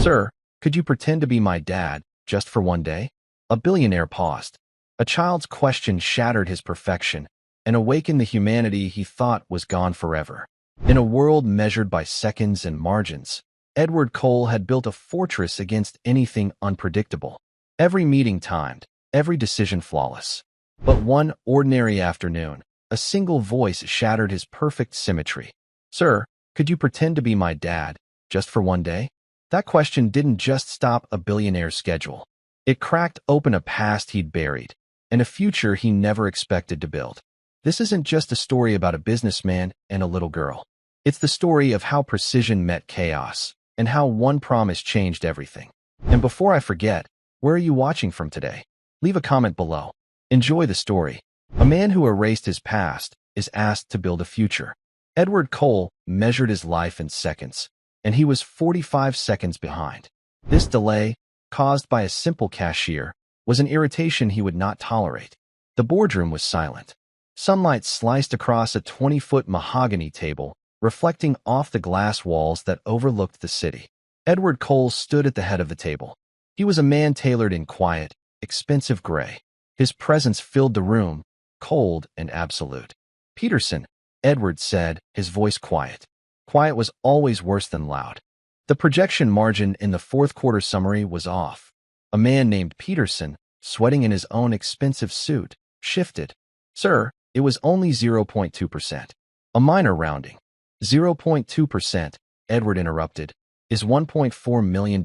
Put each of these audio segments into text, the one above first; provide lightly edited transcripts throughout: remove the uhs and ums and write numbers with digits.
Sir, could you pretend to be my dad, just for one day? A billionaire paused. A child's question shattered his perfection and awakened the humanity he thought was gone forever. In a world measured by seconds and margins, Edward Cole had built a fortress against anything unpredictable. Every meeting timed, every decision flawless. But one ordinary afternoon, a single voice shattered his perfect symmetry. Sir, could you pretend to be my dad, just for one day? That question didn't just stop a billionaire's schedule. It cracked open a past he'd buried, and a future he never expected to build. This isn't just a story about a businessman and a little girl. It's the story of how precision met chaos, and how one promise changed everything. And before I forget, where are you watching from today? Leave a comment below. Enjoy the story. A man who erased his past is asked to build a future. Edward Cole measured his life in seconds, and he was 45 seconds behind. This delay, caused by a simple cashier, was an irritation he would not tolerate. The boardroom was silent. Sunlight sliced across a 20-foot mahogany table, reflecting off the glass walls that overlooked the city. Edward Cole stood at the head of the table. He was a man tailored in quiet, expensive gray. His presence filled the room, cold and absolute. Peterson, Edward said, his voice quiet. Quiet was always worse than loud. The projection margin in the fourth quarter summary was off. A man named Peterson, sweating in his own expensive suit, shifted. Sir, it was only 0.2%. A minor rounding. 0.2%, Edward interrupted, is $1.4 million.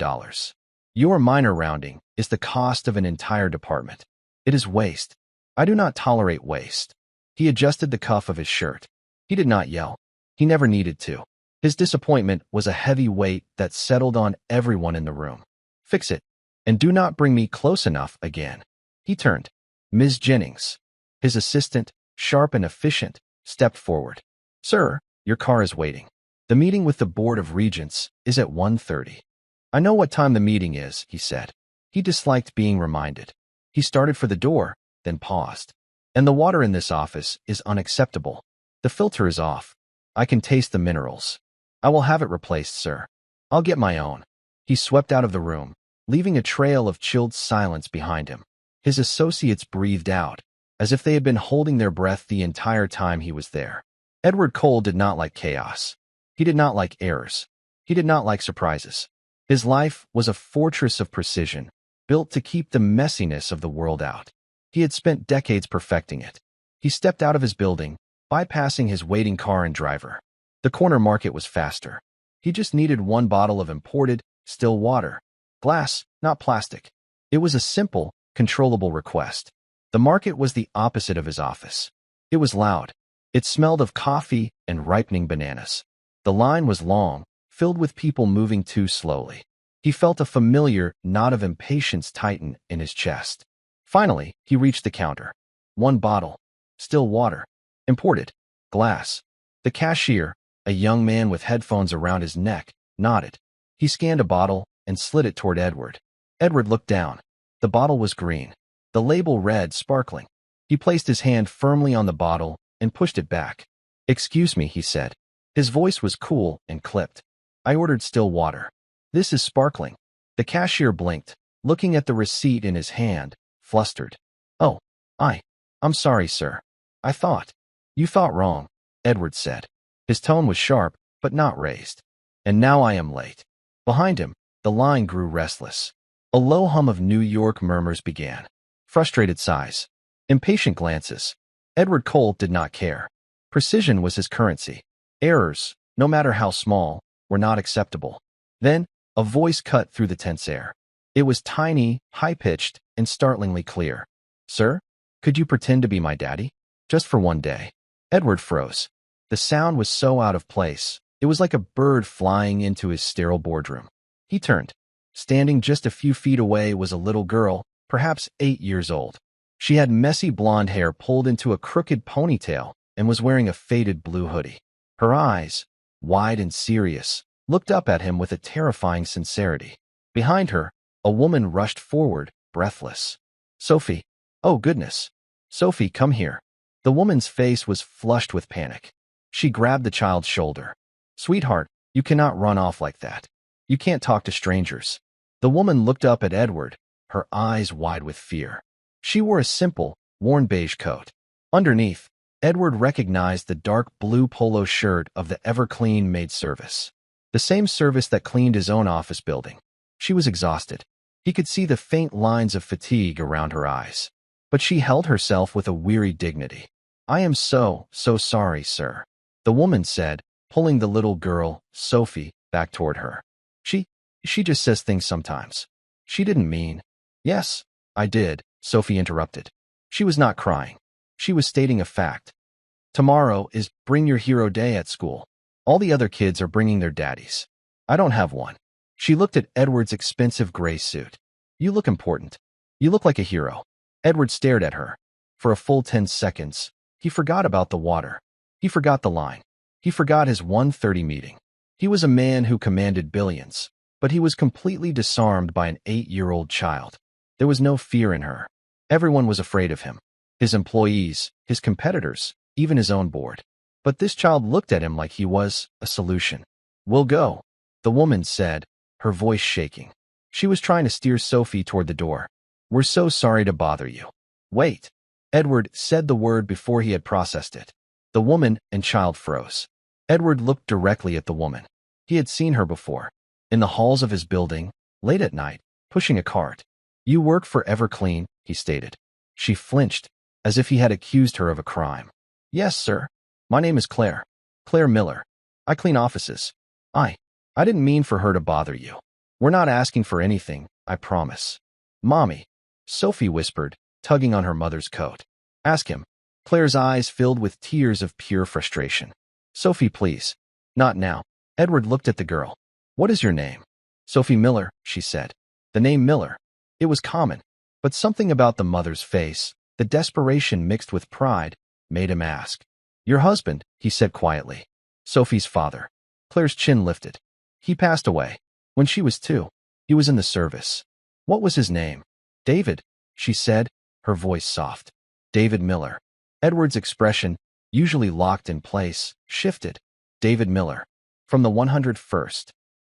Your minor rounding is the cost of an entire department. It is waste. I do not tolerate waste. He adjusted the cuff of his shirt. He did not yell. He never needed to. His disappointment was a heavy weight that settled on everyone in the room. Fix it, and do not bring me close enough again. He turned. Ms. Jennings, his assistant, sharp and efficient, stepped forward. Sir, your car is waiting. The meeting with the Board of Regents is at 1:30. I know what time the meeting is, he said. He disliked being reminded. He started for the door, then paused. And the water in this office is unacceptable. The filter is off. I can taste the minerals. I will have it replaced, sir. I'll get my own. He swept out of the room, leaving a trail of chilled silence behind him. His associates breathed out, as if they had been holding their breath the entire time he was there. Edward Cole did not like chaos. He did not like errors. He did not like surprises. His life was a fortress of precision, built to keep the messiness of the world out. He had spent decades perfecting it. He stepped out of his building, bypassing his waiting car and driver. The corner market was faster. He just needed one bottle of imported, still water. Glass, not plastic. It was a simple, controllable request. The market was the opposite of his office. It was loud. It smelled of coffee and ripening bananas. The line was long, filled with people moving too slowly. He felt a familiar knot of impatience tighten in his chest. Finally, he reached the counter. One bottle. Still water. Imported. Glass. The cashier, a young man with headphones around his neck, nodded. He scanned a bottle and slid it toward Edward. Edward looked down. The bottle was green. The label read, sparkling. He placed his hand firmly on the bottle and pushed it back. Excuse me, he said. His voice was cool and clipped. I ordered still water. This is sparkling. The cashier blinked, looking at the receipt in his hand, flustered. Oh, I'm sorry, sir. You thought wrong, Edward said. His tone was sharp, but not raised. And now I am late. Behind him, the line grew restless. A low hum of New York murmurs began. Frustrated sighs. Impatient glances. Edward Cole did not care. Precision was his currency. Errors, no matter how small, were not acceptable. Then, a voice cut through the tense air. It was tiny, high-pitched, and startlingly clear. Sir, could you pretend to be my daddy? Just for one day. Edward froze. The sound was so out of place. It was like a bird flying into his sterile boardroom. He turned. Standing just a few feet away was a little girl, perhaps 8 years old. She had messy blonde hair pulled into a crooked ponytail and was wearing a faded blue hoodie. Her eyes, wide and serious, looked up at him with a terrifying sincerity. Behind her, a woman rushed forward, breathless. Sophie. Oh, goodness. Sophie, come here. The woman's face was flushed with panic. She grabbed the child's shoulder. Sweetheart, you cannot run off like that. You can't talk to strangers. The woman looked up at Edward, her eyes wide with fear. She wore a simple, worn beige coat. Underneath, Edward recognized the dark blue polo shirt of the ever-clean maid service. The same service that cleaned his own office building. She was exhausted. He could see the faint lines of fatigue around her eyes. But she held herself with a weary dignity. I am so sorry, sir, the woman said, pulling the little girl, Sophie, back toward her. She just says things sometimes. She didn't mean. Yes, I did, Sophie interrupted. She was not crying. She was stating a fact. Tomorrow is Bring Your Hero Day at school. All the other kids are bringing their daddies. I don't have one. She looked at Edward's expensive gray suit. You look important. You look like a hero. Edward stared at her. For a full 10 seconds, he forgot about the water. He forgot the line. He forgot his 1:30 meeting. He was a man who commanded billions, but he was completely disarmed by an 8-year-old child. There was no fear in her. Everyone was afraid of him. His employees, his competitors, even his own board. But this child looked at him like he was a solution. We'll go, the woman said, her voice shaking. She was trying to steer Sophie toward the door. We're so sorry to bother you. Wait. Edward said the word before he had processed it. The woman and child froze. Edward looked directly at the woman. He had seen her before. In the halls of his building, late at night, pushing a cart. You work for Everclean, he stated. She flinched, as if he had accused her of a crime. Yes, sir. My name is Claire. Claire Miller. I clean offices. I didn't mean for her to bother you. We're not asking for anything, I promise. Mommy, Sophie whispered, tugging on her mother's coat. Ask him. Claire's eyes filled with tears of pure frustration. Sophie, please. Not now. Edward looked at the girl. What is your name? Sophie Miller, she said. The name Miller. It was common, but something about the mother's face, the desperation mixed with pride, made him ask. Your husband, he said quietly. Sophie's father. Claire's chin lifted. He passed away. When she was 2, he was in the service. What was his name? David, she said, her voice soft. David Miller. Edward's expression, usually locked in place, shifted. David Miller. From the 101st.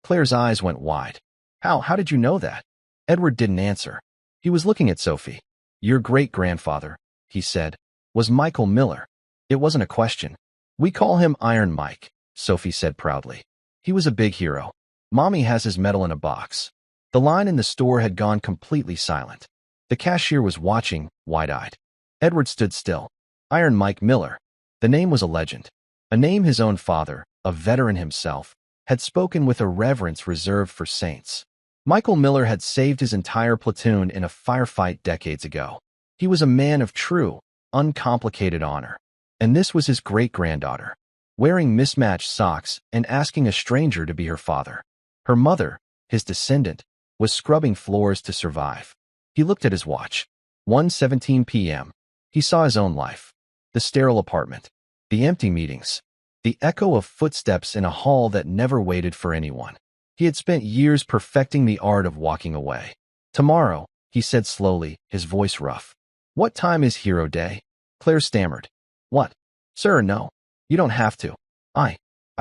Claire's eyes went wide. How did you know that? Edward didn't answer. He was looking at Sophie. Your great-grandfather, he said, was Michael Miller. It wasn't a question. We call him Iron Mike, Sophie said proudly. He was a big hero. Mommy has his medal in a box. The line in the store had gone completely silent. The cashier was watching, wide-eyed. Edward stood still. Iron Mike Miller. The name was a legend. A name his own father, a veteran himself, had spoken with a reverence reserved for saints. Michael Miller had saved his entire platoon in a firefight decades ago. He was a man of true, uncomplicated honor. And this was his great-granddaughter, wearing mismatched socks and asking a stranger to be her father. Her mother, his descendant, was scrubbing floors to survive. He looked at his watch. 1:17 p.m. He saw his own life. The sterile apartment. The empty meetings. The echo of footsteps in a hall that never waited for anyone. He had spent years perfecting the art of walking away. Tomorrow, he said slowly, his voice rough. What time is Hero Day? Claire stammered. What? Sir, no. You don't have to. I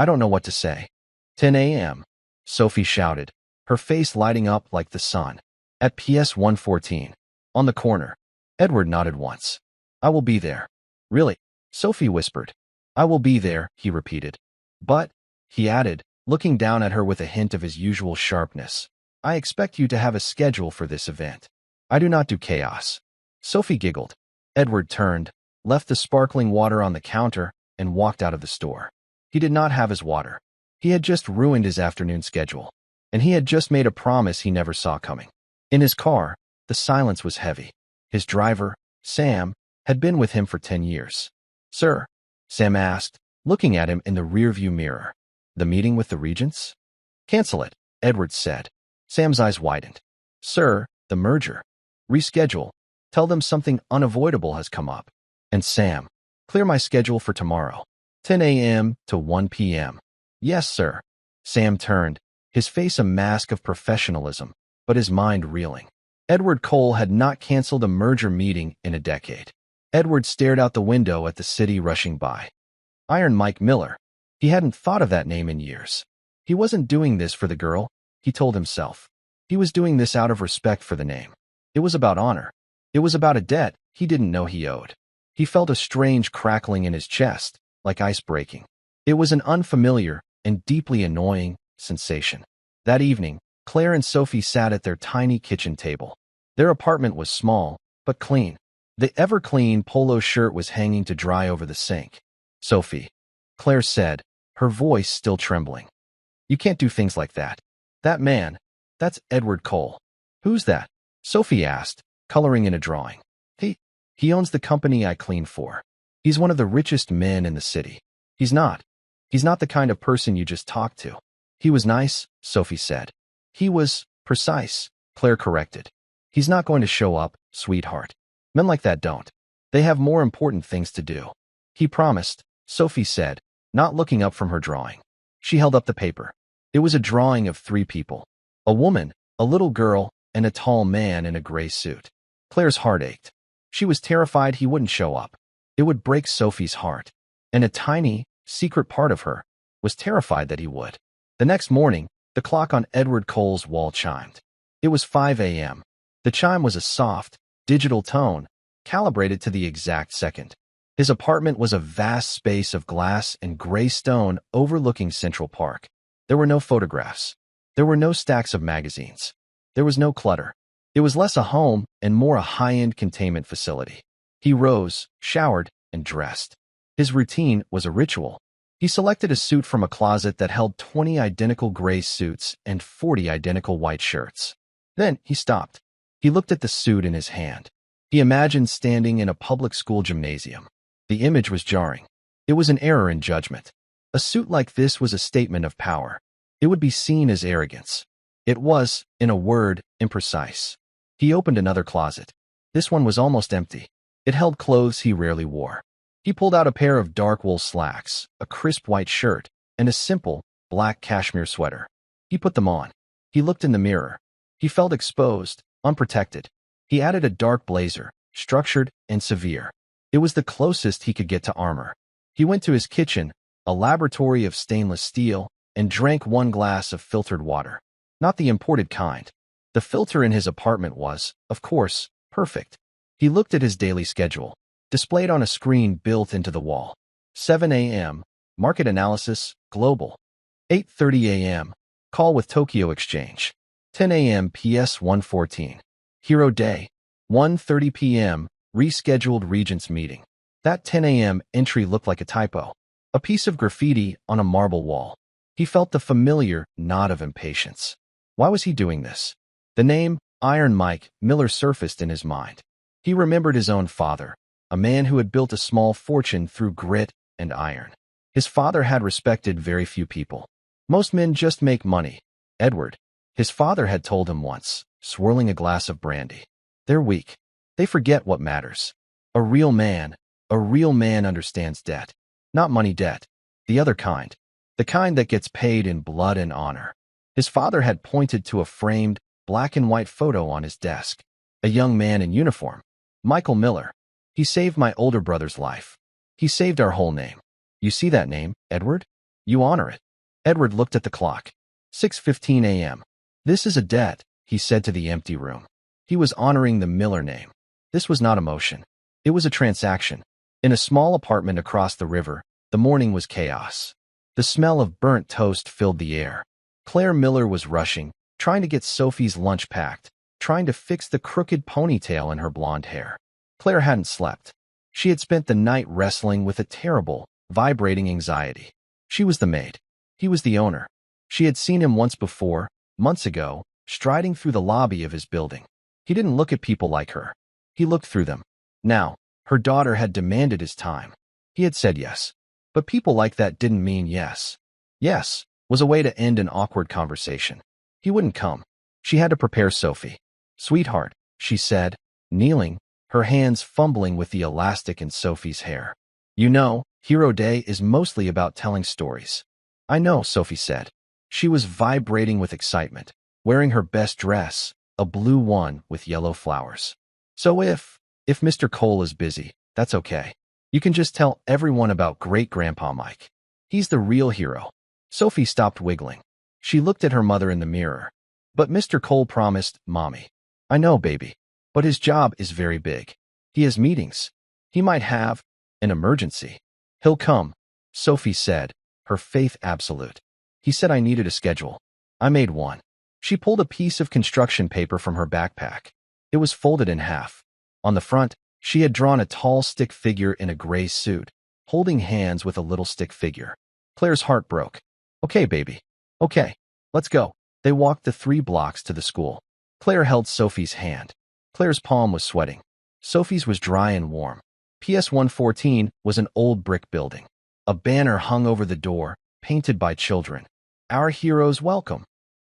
don't know what to say. 10 a.m. Sophie shouted, her face lighting up like the sun. At PS 114. On the corner. Edward nodded once. I will be there. Really? Sophie whispered. I will be there, he repeated. But, he added, looking down at her with a hint of his usual sharpness, I expect you to have a schedule for this event. I do not do chaos. Sophie giggled. Edward turned, left the sparkling water on the counter, and walked out of the store. He did not have his water. He had just ruined his afternoon schedule, and he had just made a promise he never saw coming. In his car, the silence was heavy. His driver, Sam, had been with him for 10 years. Sir, Sam asked, looking at him in the rearview mirror. The meeting with the regents? Cancel it, Edward said. Sam's eyes widened. Sir, the merger. Reschedule. Tell them something unavoidable has come up. And Sam, clear my schedule for tomorrow. 10 a.m. to 1 p.m. Yes, sir. Sam turned, his face a mask of professionalism, but his mind reeling. Edward Cole had not canceled a merger meeting in a decade. Edward stared out the window at the city rushing by. Iron Mike Miller. He hadn't thought of that name in years. He wasn't doing this for the girl. he told himself. He was doing this out of respect for the name. It was about honor. It was about a debt he didn't know he owed. He felt a strange crackling in his chest, like ice breaking. It was an unfamiliar and deeply annoying sensation. That evening, Claire and Sophie sat at their tiny kitchen table. Their apartment was small, but clean. The ever-clean polo shirt was hanging to dry over the sink. "Sophie," Claire said, her voice still trembling. "You can't do things like that. That man, that's Edward Cole." "Who's that?" Sophie asked, coloring in a drawing. He owns the company I clean for. He's one of the richest men in the city. He's not the kind of person you just talk to." "He was nice," Sophie said. "He was precise," Claire corrected. "He's not going to show up, sweetheart. Men like that don't. They have more important things to do." "He promised," Sophie said, not looking up from her drawing. She held up the paper. It was a drawing of 3 people. A woman, a little girl, and a tall man in a gray suit. Claire's heart ached. She was terrified he wouldn't show up. It would break Sophie's heart. And a tiny, secret part of her was terrified that he would. The next morning, the clock on Edward Cole's wall chimed. It was 5 a.m. The chime was a soft, digital tone, calibrated to the exact second. His apartment was a vast space of glass and gray stone overlooking Central Park. There were no photographs. There were no stacks of magazines. There was no clutter. It was less a home and more a high-end containment facility. He rose, showered, and dressed. His routine was a ritual. He selected a suit from a closet that held 20 identical gray suits and 40 identical white shirts. Then he stopped. He looked at the suit in his hand. He imagined standing in a public school gymnasium. The image was jarring. It was an error in judgment. A suit like this was a statement of power. It would be seen as arrogance. It was, in a word, imprecise. He opened another closet. This one was almost empty. It held clothes he rarely wore. He pulled out a pair of dark wool slacks, a crisp white shirt, and a simple, black cashmere sweater. He put them on. He looked in the mirror. He felt exposed, unprotected. He added a dark blazer, structured and severe. It was the closest he could get to armor. He went to his kitchen, a laboratory of stainless steel, and drank 1 glass of filtered water. Not the imported kind. The filter in his apartment was, of course, perfect. He looked at his daily schedule, displayed on a screen built into the wall. 7 a.m., market analysis, global. 8:30 a.m., call with Tokyo Exchange. 10 a.m. PS 114. Hero Day. 1:30 p.m., rescheduled Regents meeting. That 10 a.m. entry looked like a typo. A piece of graffiti on a marble wall. He felt the familiar nod of impatience. Why was he doing this? The name, Iron Mike Miller, surfaced in his mind. He remembered his own father, a man who had built a small fortune through grit and iron. His father had respected very few people. Most men just make money. Edward, his father had told him once, swirling a glass of brandy. They're weak. They forget what matters. A real man understands debt. Not money debt. The other kind. The kind that gets paid in blood and honor. His father had pointed to a framed, black and white photo on his desk. A young man in uniform. Michael Miller. He saved my older brother's life. He saved our whole name. You see that name, Edward? You honor it. Edward looked at the clock. 6:15 a.m. This is a debt, he said to the empty room. He was honoring the Miller name. This was not emotion. It was a transaction. In a small apartment across the river, the morning was chaos. The smell of burnt toast filled the air. Claire Miller was rushing, trying to get Sophie's lunch packed, trying to fix the crooked ponytail in her blonde hair. Claire hadn't slept. She had spent the night wrestling with a terrible, vibrating anxiety. She was the maid. He was the owner. She had seen him once before, months ago, striding through the lobby of his building. He didn't look at people like her. He looked through them. Now, her daughter had demanded his time. He had said yes. But people like that didn't mean yes. Yes was a way to end an awkward conversation. He wouldn't come. She had to prepare Sophie. Sweetheart, she said, kneeling, her hands fumbling with the elastic in Sophie's hair. You know, Hero Day is mostly about telling stories. I know, Sophie said. She was vibrating with excitement, wearing her best dress, a blue one with yellow flowers. So if Mr. Cole is busy, that's okay. You can just tell everyone about Great-Grandpa Mike. He's the real hero. Sophie stopped wiggling. She looked at her mother in the mirror. But Mr. Cole promised, Mommy. I know, baby. But his job is very big. He has meetings. He might have an emergency. He'll come, Sophie said, her faith absolute. He said I needed a schedule. I made one. She pulled a piece of construction paper from her backpack. It was folded in half. On the front, she had drawn a tall stick figure in a gray suit, holding hands with a little stick figure. Claire's heart broke. Okay, baby. Okay, let's go. They walked the 3 blocks to the school. Claire held Sophie's hand. Claire's palm was sweating. Sophie's was dry and warm. PS 114 was an old brick building. A banner hung over the door, painted by children. Our heroes welcome.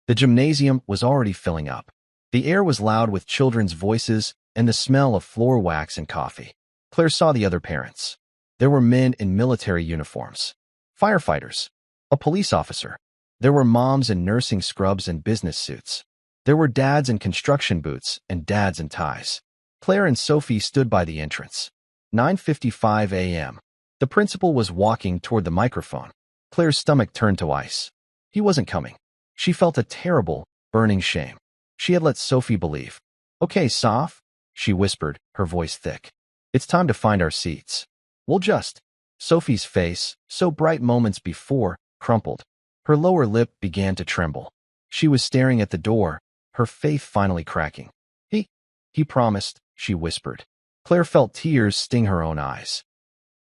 The gymnasium was already filling up. The air was loud with children's voices and the smell of floor wax and coffee. Claire saw the other parents. There were men in military uniforms, firefighters, a police officer. There were moms in nursing scrubs and business suits. There were dads in construction boots and dads in ties. Claire and Sophie stood by the entrance. 9:55 a.m. The principal was walking toward the microphone. Claire's stomach turned to ice. He wasn't coming. She felt a terrible, burning shame. She had let Sophie believe. Okay, Soph, she whispered, her voice thick. It's time to find our seats. We'll just. Sophie's face, so bright moments before, crumpled. Her lower lip began to tremble. She was staring at the door, her faith finally cracking. He promised, she whispered. Claire felt tears sting her own eyes.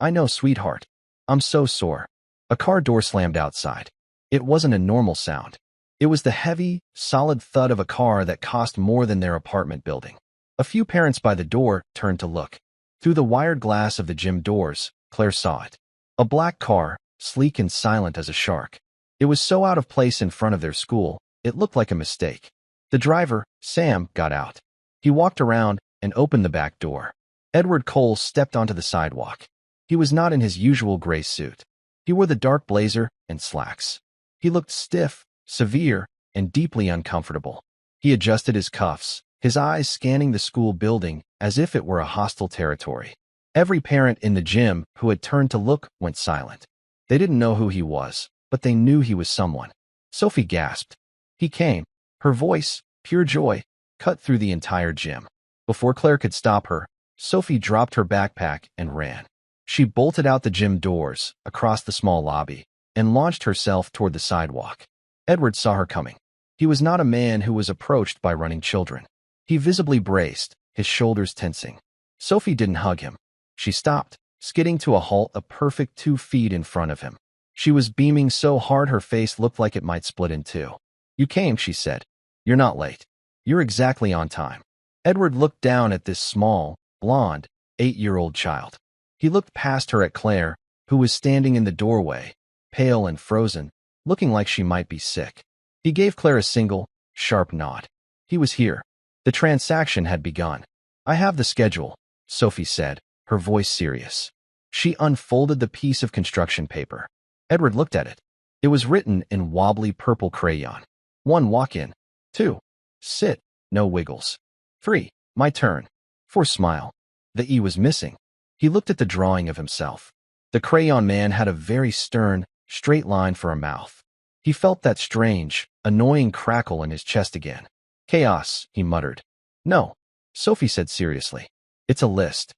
I know, sweetheart. I'm so sore. A car door slammed outside. It wasn't a normal sound. It was the heavy, solid thud of a car that cost more than their apartment building. A few parents by the door turned to look. Through the wired glass of the gym doors, Claire saw it. A black car, sleek and silent as a shark. It was so out of place in front of their school, it looked like a mistake. The driver, Sam, got out. He walked around and opened the back door. Edward Cole stepped onto the sidewalk. He was not in his usual gray suit. He wore the dark blazer and slacks. He looked stiff, severe, and deeply uncomfortable. He adjusted his cuffs, his eyes scanning the school building as if it were a hostile territory. Every parent in the gym who had turned to look went silent. They didn't know who he was, but they knew he was someone. Sophie gasped. He came. Her voice, pure joy, cut through the entire gym. Before Claire could stop her, Sophie dropped her backpack and ran. She bolted out the gym doors, across the small lobby, and launched herself toward the sidewalk. Edward saw her coming. He was not a man who was approached by running children. He visibly braced, his shoulders tensing. Sophie didn't hug him. She stopped, skidding to a halt a perfect 2 feet in front of him. She was beaming so hard her face looked like it might split in two. You came, she said. You're not late. You're exactly on time. Edward looked down at this small, blonde, 8-year-old child. He looked past her at Claire, who was standing in the doorway, pale and frozen, looking like she might be sick. He gave Claire a single, sharp nod. He was here. The transaction had begun. I have the schedule, Sophie said, her voice serious. She unfolded the piece of construction paper. Edward looked at it. It was written in wobbly purple crayon. 1. Walk in. 2. Sit. No wiggles. 3. My turn. 4. Smile. The E was missing. He looked at the drawing of himself. The crayon man had a very stern, straight line for a mouth. He felt that strange, annoying crackle in his chest again. Chaos, he muttered. No, Sophie said seriously. It's a list.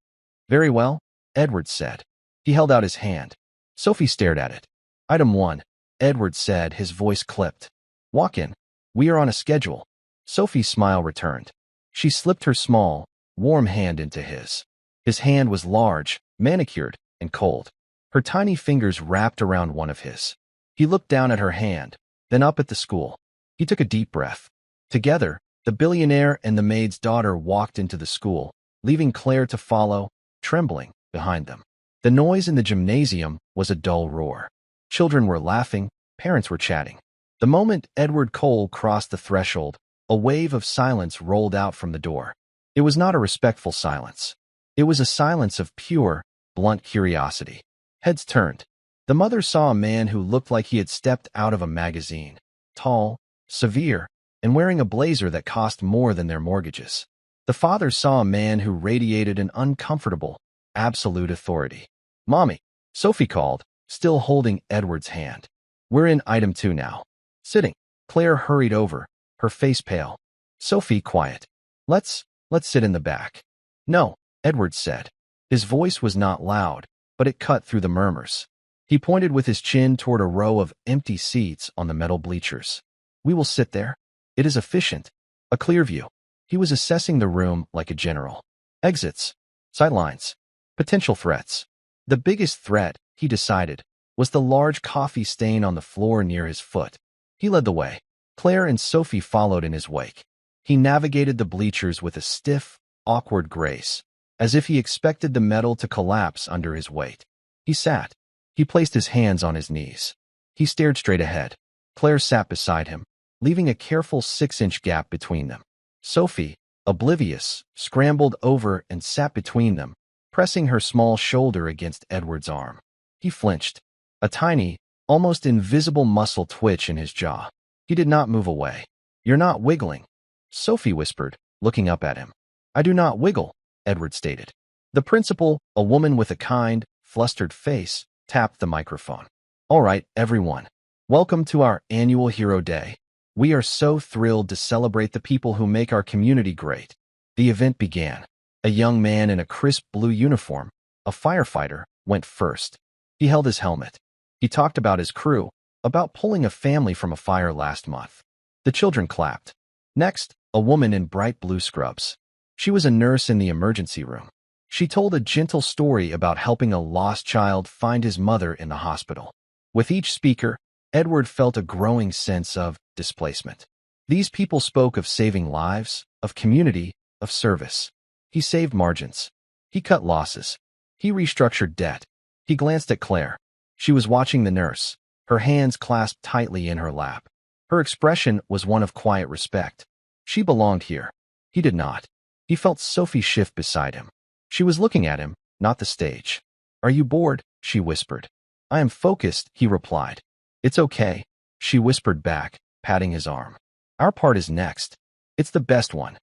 Very well, Edward said. He held out his hand. Sophie stared at it. Item 1, Edward said, his voice clipped. Walk in. We are on a schedule. Sophie's smile returned. She slipped her small, warm hand into his. His hand was large, manicured, and cold. Her tiny fingers wrapped around one of his. He looked down at her hand, then up at the school. He took a deep breath. Together, the billionaire and the maid's daughter walked into the school, leaving Claire to follow, trembling, behind them. The noise in the gymnasium was a dull roar. Children were laughing, parents were chatting. The moment Edward Cole crossed the threshold, a wave of silence rolled out from the door. It was not a respectful silence. It was a silence of pure, blunt curiosity. Heads turned. The mother saw a man who looked like he had stepped out of a magazine. Tall, severe, and wearing a blazer that cost more than their mortgages. The father saw a man who radiated an uncomfortable, absolute authority. Mommy, Sophie called, still holding Edward's hand. We're in item 2 now. Sitting. Claire hurried over, her face pale. Sophie, quiet. Let's sit in the back. No, Edward said. His voice was not loud, but it cut through the murmurs. He pointed with his chin toward a row of empty seats on the metal bleachers. We will sit there. It is efficient. A clear view. He was assessing the room like a general. Exits. Sightlines. Potential threats. The biggest threat, he decided, was the large coffee stain on the floor near his foot. He led the way. Claire and Sophie followed in his wake. He navigated the bleachers with a stiff, awkward grace, as if he expected the metal to collapse under his weight. He sat. He placed his hands on his knees. He stared straight ahead. Claire sat beside him, leaving a careful 6-inch gap between them. Sophie, oblivious, scrambled over and sat between them, pressing her small shoulder against Edward's arm. He flinched. A tiny, almost invisible muscle twitch in his jaw. He did not move away. You're not wiggling, Sophie whispered, looking up at him. I do not wiggle, Edward stated. The principal, a woman with a kind, flustered face, tapped the microphone. All right, everyone. Welcome to our annual Hero Day. We are so thrilled to celebrate the people who make our community great. The event began. A young man in a crisp blue uniform, a firefighter, went first. He held his helmet. He talked about his crew, about pulling a family from a fire last month. The children clapped. Next, a woman in bright blue scrubs. She was a nurse in the emergency room. She told a gentle story about helping a lost child find his mother in the hospital. With each speaker, Edward felt a growing sense of displacement. These people spoke of saving lives, of community, of service. He saved margins. He cut losses. He restructured debt. He glanced at Claire. She was watching the nurse, her hands clasped tightly in her lap. Her expression was one of quiet respect. She belonged here. He did not. He felt Sophie shift beside him. She was looking at him, not the stage. Are you bored? She whispered. I am focused, he replied. It's okay, she whispered back, patting his arm. Our part is next. It's the best one.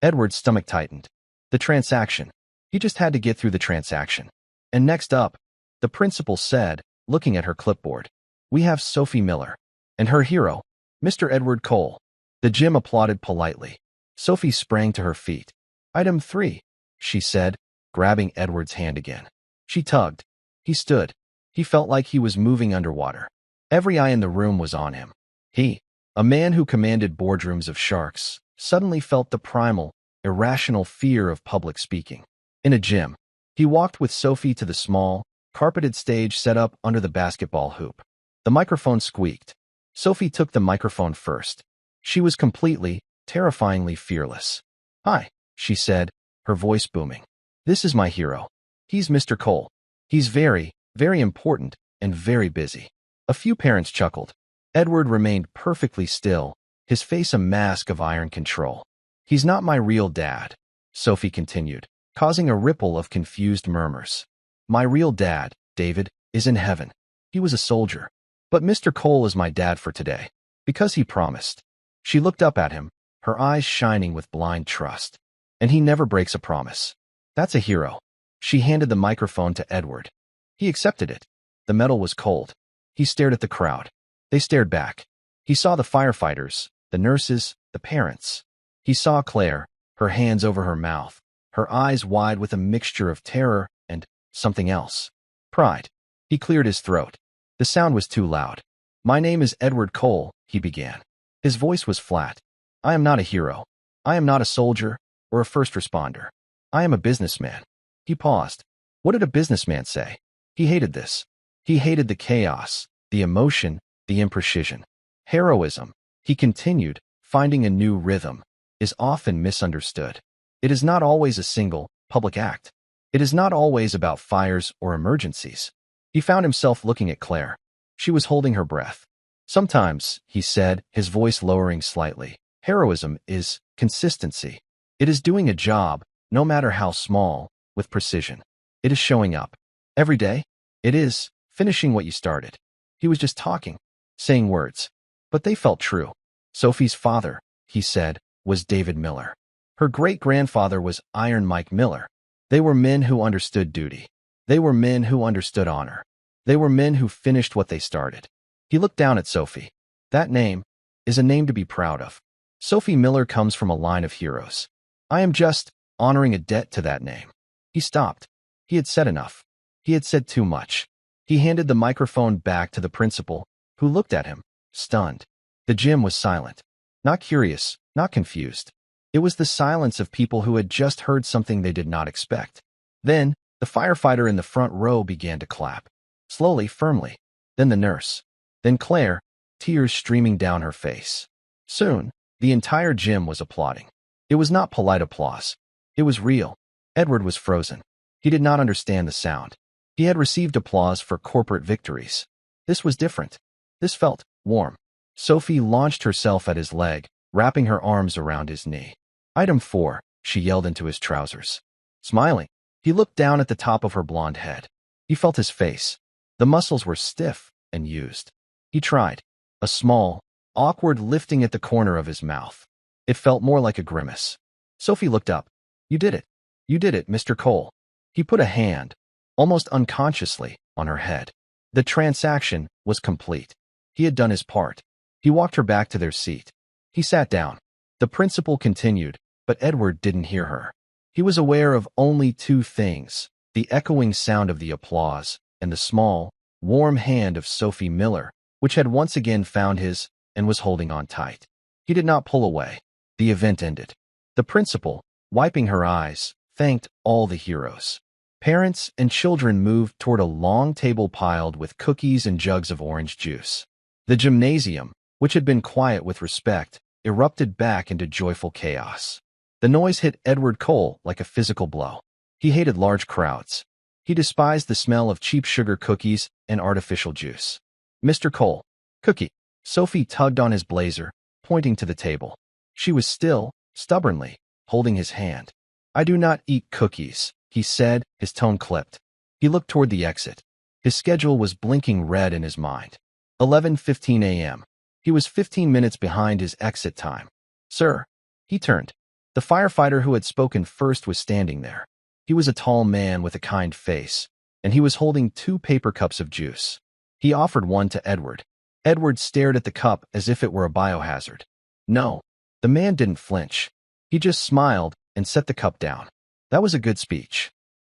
Edward's stomach tightened. The transaction. He just had to get through the transaction. And next up, the principal said, looking at her clipboard, we have Sophie Miller. And her hero, Mr. Edward Cole. The gym applauded politely. Sophie sprang to her feet. Item 3, she said, grabbing Edward's hand again. She tugged. He stood. He felt like he was moving underwater. Every eye in the room was on him. He, a man who commanded boardrooms of sharks, suddenly felt the primal, irrational fear of public speaking. In a gym, he walked with Sophie to the small, carpeted stage set up under the basketball hoop. The microphone squeaked. Sophie took the microphone first. She was completely, terrifyingly fearless. Hi, she said, her voice booming. This is my hero. He's Mr. Cole. He's very, very important and very busy. A few parents chuckled. Edward remained perfectly still, his face a mask of iron control. He's not my real dad, Sophie continued, causing a ripple of confused murmurs. My real dad, David, is in heaven. He was a soldier. But Mr. Cole is my dad for today, because he promised. She looked up at him, her eyes shining with blind trust. And he never breaks a promise. That's a hero. She handed the microphone to Edward. He accepted it. The metal was cold. He stared at the crowd. They stared back. He saw the firefighters, the nurses, the parents. He saw Claire, her hands over her mouth, her eyes wide with a mixture of terror and something else. Pride. He cleared his throat. The sound was too loud. My name is Edward Cole, he began. His voice was flat. I am not a hero. I am not a soldier or a first responder. I am a businessman. He paused. What did a businessman say? He hated this. He hated the chaos, the emotion, the imprecision. Heroism, he continued, finding a new rhythm, is often misunderstood. It is not always a single, public act. It is not always about fires or emergencies. He found himself looking at Claire. She was holding her breath. Sometimes, he said, his voice lowering slightly, heroism is consistency. It is doing a job, no matter how small, with precision. It is showing up. Every day, it is finishing what you started. He was just talking, saying words, but they felt true. Sophie's father, he said, was David Miller. Her great-grandfather was Iron Mike Miller. They were men who understood duty. They were men who understood honor. They were men who finished what they started. He looked down at Sophie. That name is a name to be proud of. Sophie Miller comes from a line of heroes. I am just honoring a debt to that name. He stopped. He had said enough. He had said too much. He handed the microphone back to the principal, who looked at him, stunned. The gym was silent. Not curious, not confused. It was the silence of people who had just heard something they did not expect. Then, the firefighter in the front row began to clap. Slowly, firmly. Then the nurse. Then Claire, tears streaming down her face. Soon, the entire gym was applauding. It was not polite applause. It was real. Edward was frozen. He did not understand the sound. He had received applause for corporate victories. This was different. This felt warm. Sophie launched herself at his leg, wrapping her arms around his knee. Item 4, she yelled into his trousers. Smiling, he looked down at the top of her blonde head. He felt his face. The muscles were stiff and used. He tried. A small, awkward lifting at the corner of his mouth. It felt more like a grimace. Sophie looked up. You did it. You did it, Mr. Cole. He put a hand, almost unconsciously, on her head. The transaction was complete. He had done his part. He walked her back to their seat. He sat down. The principal continued, but Edward didn't hear her. He was aware of only two things, the echoing sound of the applause and the small, warm hand of Sophie Miller, which had once again found his and was holding on tight. He did not pull away. The event ended. The principal, wiping her eyes, thanked all the heroes. Parents and children moved toward a long table piled with cookies and jugs of orange juice. The gymnasium, which had been quiet with respect, erupted back into joyful chaos. The noise hit Edward Cole like a physical blow. He hated large crowds. He despised the smell of cheap sugar cookies and artificial juice. Mr. Cole, cookie. Sophie tugged on his blazer, pointing to the table. She was still, stubbornly, holding his hand. I do not eat cookies, he said, his tone clipped. He looked toward the exit. His schedule was blinking red in his mind. 11:15 a.m. He was 15 minutes behind his exit time. Sir. He turned. The firefighter who had spoken first was standing there. He was a tall man with a kind face, and he was holding 2 paper cups of juice. He offered one to Edward. Edward stared at the cup as if it were a biohazard. No. The man didn't flinch. He just smiled and set the cup down. That was a good speech.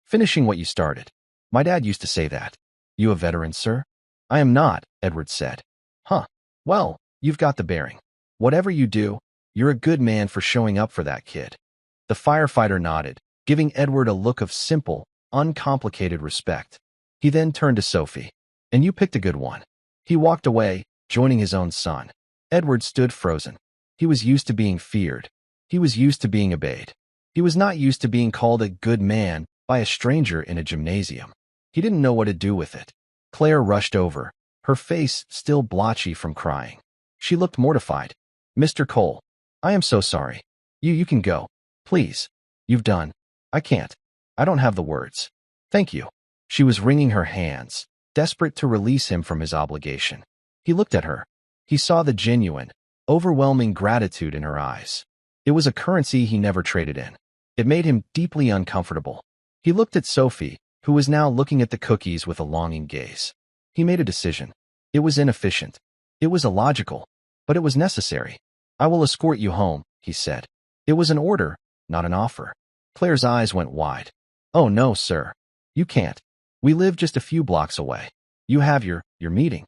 Finishing what you started. My dad used to say that. You a veteran, sir? I am not, Edward said. Huh. Well, you've got the bearing. Whatever you do, you're a good man for showing up for that kid. The firefighter nodded, giving Edward a look of simple, uncomplicated respect. He then turned to Sophie. And you picked a good one. He walked away, joining his own son. Edward stood frozen. He was used to being feared. He was used to being obeyed. He was not used to being called a good man by a stranger in a gymnasium. He didn't know what to do with it. Claire rushed over, her face still blotchy from crying. She looked mortified. Mr. Cole, I am so sorry. You can go. Please. You've done. I can't. I don't have the words. Thank you. She was wringing her hands, desperate to release him from his obligation. He looked at her. He saw the genuine, overwhelming gratitude in her eyes. It was a currency he never traded in. It made him deeply uncomfortable. He looked at Sophie, who was now looking at the cookies with a longing gaze. He made a decision. It was inefficient. It was illogical, but it was necessary. I will escort you home, he said. It was an order, not an offer. Claire's eyes went wide. Oh no, sir. You can't. We live just a few blocks away. You have your meeting.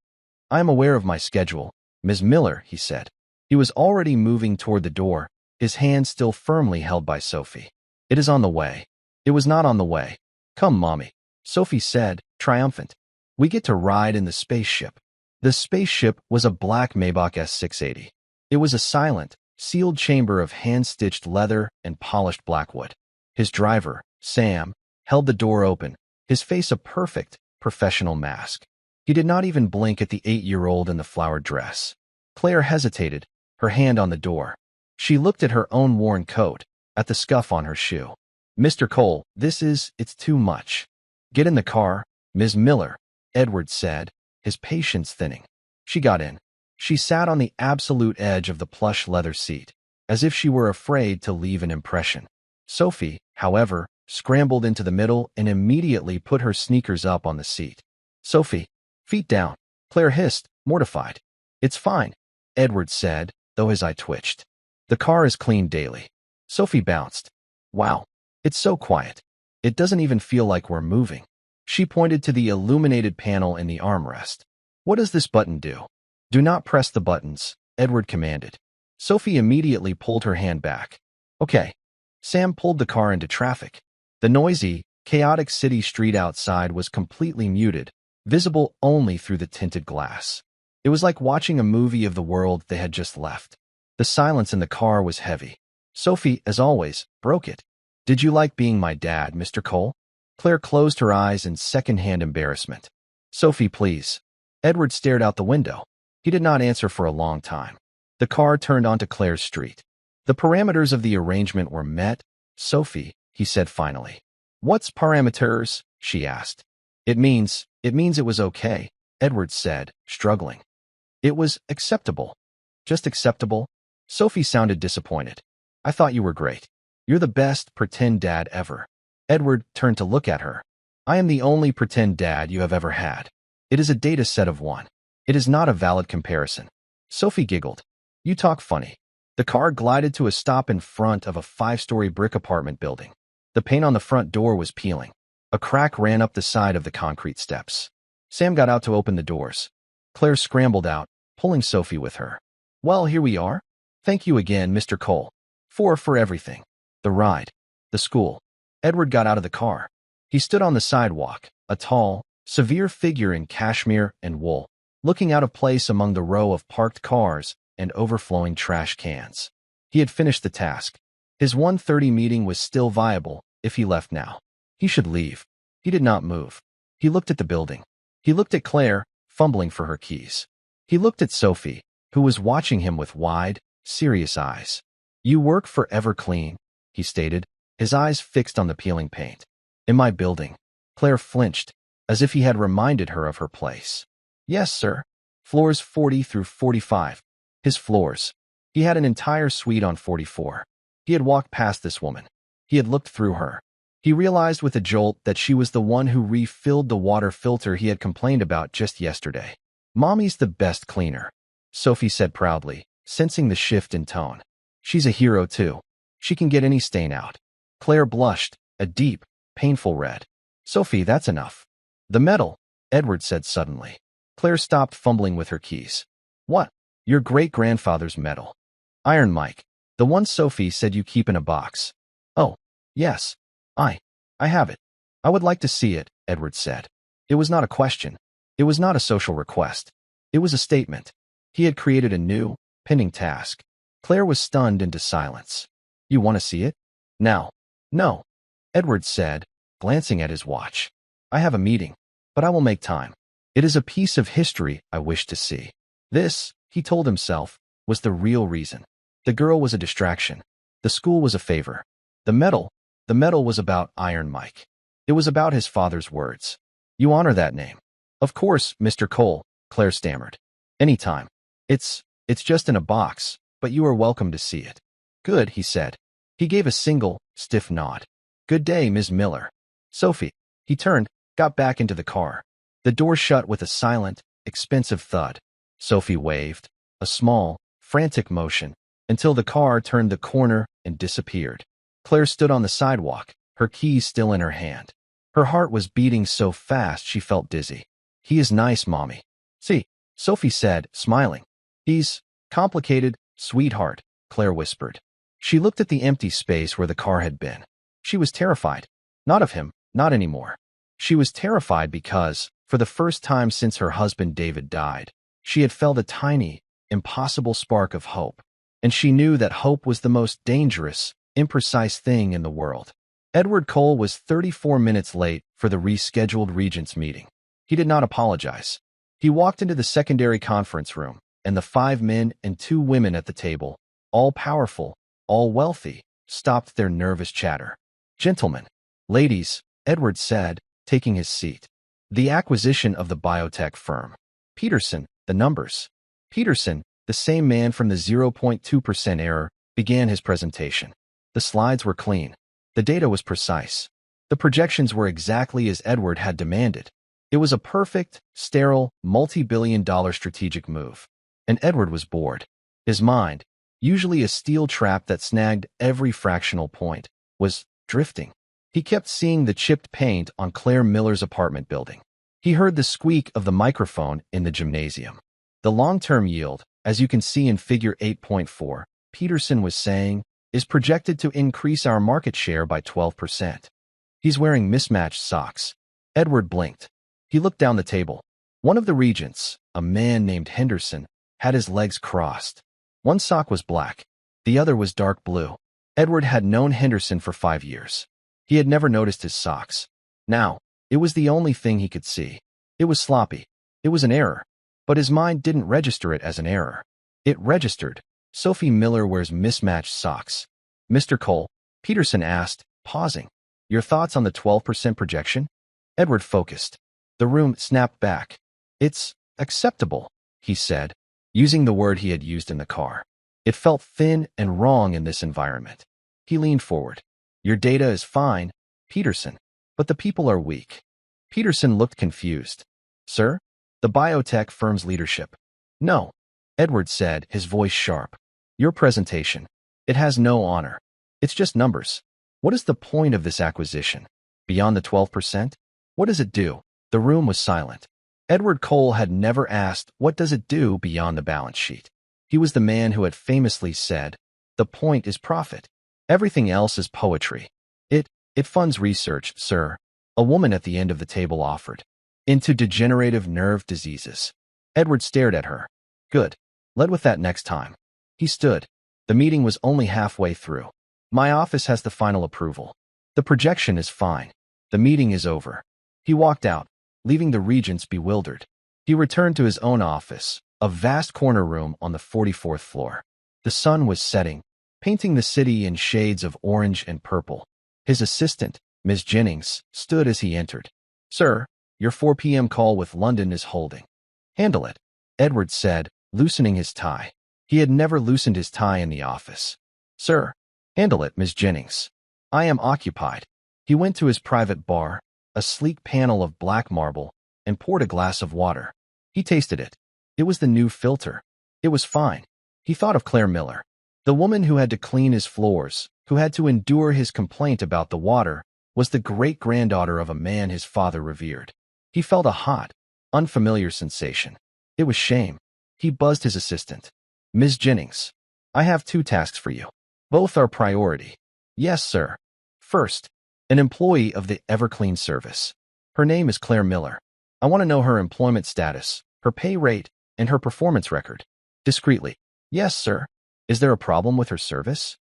I am aware of my schedule, Ms. Miller, he said. He was already moving toward the door, his hand still firmly held by Sophie. It is on the way. It was not on the way. Come, Mommy, Sophie said, triumphant. We get to ride in the spaceship. The spaceship was a black Maybach S-680. It was a silent, sealed chamber of hand-stitched leather and polished blackwood. His driver, Sam, held the door open, his face a perfect, professional mask. He did not even blink at the 8-year-old in the flowered dress. Claire hesitated, her hand on the door. She looked at her own worn coat, at the scuff on her shoe. Mr. Cole, it's too much. Get in the car, Ms. Miller, Edward said, his patience thinning. She got in. She sat on the absolute edge of the plush leather seat, as if she were afraid to leave an impression. Sophie, however, scrambled into the middle and immediately put her sneakers up on the seat. Sophie, feet down, Claire hissed, mortified. It's fine, Edward said, though his eye twitched. The car is cleaned daily. Sophie bounced. Wow, it's so quiet. It doesn't even feel like we're moving. She pointed to the illuminated panel in the armrest. What does this button do? Do not press the buttons, Edward commanded. Sophie immediately pulled her hand back. Okay. Sam pulled the car into traffic. The noisy, chaotic city street outside was completely muted, visible only through the tinted glass. It was like watching a movie of the world they had just left. The silence in the car was heavy. Sophie, as always, broke it. Did you like being my dad, Mr. Cole? Claire closed her eyes in second-hand embarrassment. Sophie, please. Edward stared out the window. He did not answer for a long time. The car turned onto Claire's street. The parameters of the arrangement were met. Sophie, he said finally. What's parameters? She asked. It means it was okay, Edward said, struggling. It was acceptable. Just acceptable? Sophie sounded disappointed. I thought you were great. You're the best pretend dad ever. Edward turned to look at her. I am the only pretend dad you have ever had. It is a data set of one. It is not a valid comparison. Sophie giggled. You talk funny. The car glided to a stop in front of a 5-story brick apartment building. The paint on the front door was peeling. A crack ran up the side of the concrete steps. Sam got out to open the doors. Claire scrambled out, pulling Sophie with her. Well, here we are. Thank you again, Mr. Cole. For everything. The ride. The school. Edward got out of the car. He stood on the sidewalk, a tall, severe figure in cashmere and wool, looking out of place among the row of parked cars and overflowing trash cans. He had finished the task. His 1:30 meeting was still viable if he left now. He should leave. He did not move. He looked at the building. He looked at Claire, fumbling for her keys. He looked at Sophie, who was watching him with wide, serious eyes. You work for Everclean, he stated, his eyes fixed on the peeling paint. In my building. Claire flinched, as if he had reminded her of her place. Yes, sir. Floors 40 through 45. His floors. He had an entire suite on 44. He had walked past this woman. He had looked through her. He realized with a jolt that she was the one who refilled the water filter he had complained about just yesterday. Mommy's the best cleaner, Sophie said proudly, sensing the shift in tone. She's a hero, too. She can get any stain out. Claire blushed, a deep, painful red. Sophie, that's enough. The medal, Edward said suddenly. Claire stopped fumbling with her keys. What? Your great-grandfather's medal. Iron Mike. The one Sophie said you keep in a box. Oh, yes. I have it. I would like to see it, Edward said. It was not a question. It was not a social request. It was a statement. He had created a new, pending task. Claire was stunned into silence. You want to see it? Now. No, Edward said, glancing at his watch. I have a meeting, but I will make time. It is a piece of history I wish to see. This, he told himself, was the real reason. The girl was a distraction. The school was a favor. The medal was about Iron Mike. It was about his father's words. You honor that name. Of course, Mr. Cole, Claire stammered. Anytime. It's just in a box, but you are welcome to see it. Good, he said. He gave a single, stiff nod. Good day, Ms. Miller. Sophie. He turned, got back into the car. The door shut with a silent, expensive thud. Sophie waved, a small, frantic motion, until the car turned the corner and disappeared. Claire stood on the sidewalk, her keys still in her hand. Her heart was beating so fast she felt dizzy. He is nice, Mommy. See, Sophie said, smiling. He's complicated, sweetheart, Claire whispered. She looked at the empty space where the car had been. She was terrified. Not of him, not anymore. She was terrified because, for the first time since her husband David died, she had felt a tiny, impossible spark of hope. And she knew that hope was the most dangerous, imprecise thing in the world. Edward Cole was 34 minutes late for the rescheduled Regents meeting. He did not apologize. He walked into the secondary conference room, and the 5 men and 2 women at the table, all powerful, all wealthy, stopped their nervous chatter. Gentlemen, ladies, Edward said, taking his seat. The acquisition of the biotech firm. Peterson, the numbers. Peterson, the same man from the 0.2% error, began his presentation. The slides were clean. The data was precise. The projections were exactly as Edward had demanded. It was a perfect, sterile, multi-billion-dollar strategic move. And Edward was bored. His mind, usually a steel trap that snagged every fractional point, was drifting. He kept seeing the chipped paint on Claire Miller's apartment building. He heard the squeak of the microphone in the gymnasium. The long-term yield, as you can see in figure 8.4, Peterson was saying, is projected to increase our market share by 12%. He's wearing mismatched socks. Edward blinked. He looked down the table. One of the regents, a man named Henderson, had his legs crossed. One sock was black. The other was dark blue. Edward had known Henderson for 5 years. He had never noticed his socks. Now, it was the only thing he could see. It was sloppy. It was an error. But his mind didn't register it as an error. It registered. Sophie Miller wears mismatched socks. Mr. Cole, Peterson asked, pausing. Your thoughts on the 12% projection? Edward focused. The room snapped back. It's acceptable, he said, using the word he had used in the car. It felt thin and wrong in this environment. He leaned forward. Your data is fine, Peterson, but the people are weak. Peterson looked confused. Sir? The biotech firm's leadership. No, Edward said, his voice sharp. Your presentation. It has no honor. It's just numbers. What is the point of this acquisition? Beyond the 12%? What does it do? The room was silent. Edward Cole had never asked, what does it do beyond the balance sheet? He was the man who had famously said, the point is profit. Everything else is poetry. It funds research, sir, a woman at the end of the table offered. Into degenerative nerve diseases. Edward stared at her. Good. Lead with that next time. He stood. The meeting was only halfway through. My office has the final approval. The projection is fine. The meeting is over. He walked out, leaving the regents bewildered. He returned to his own office, a vast corner room on the 44th floor. The sun was setting, painting the city in shades of orange and purple. His assistant, Ms. Jennings, stood as he entered. Sir, your 4 p.m. call with London is holding. Handle it, Edward said, loosening his tie. He had never loosened his tie in the office. Sir, handle it, Ms. Jennings. I am occupied. He went to his private bar, a sleek panel of black marble, and poured a glass of water. He tasted it. It was the new filter. It was fine. He thought of Claire Miller, the woman who had to clean his floors, who had to endure his complaint about the water, was the great-granddaughter of a man his father revered. He felt a hot, unfamiliar sensation. It was shame. He buzzed his assistant. Ms. Jennings, I have 2 tasks for you. Both are priority. Yes, sir. First, an employee of the Everclean service. Her name is Claire Miller. I want to know her employment status, her pay rate, and her performance record. Discreetly. Yes, sir. Is there a problem with her service?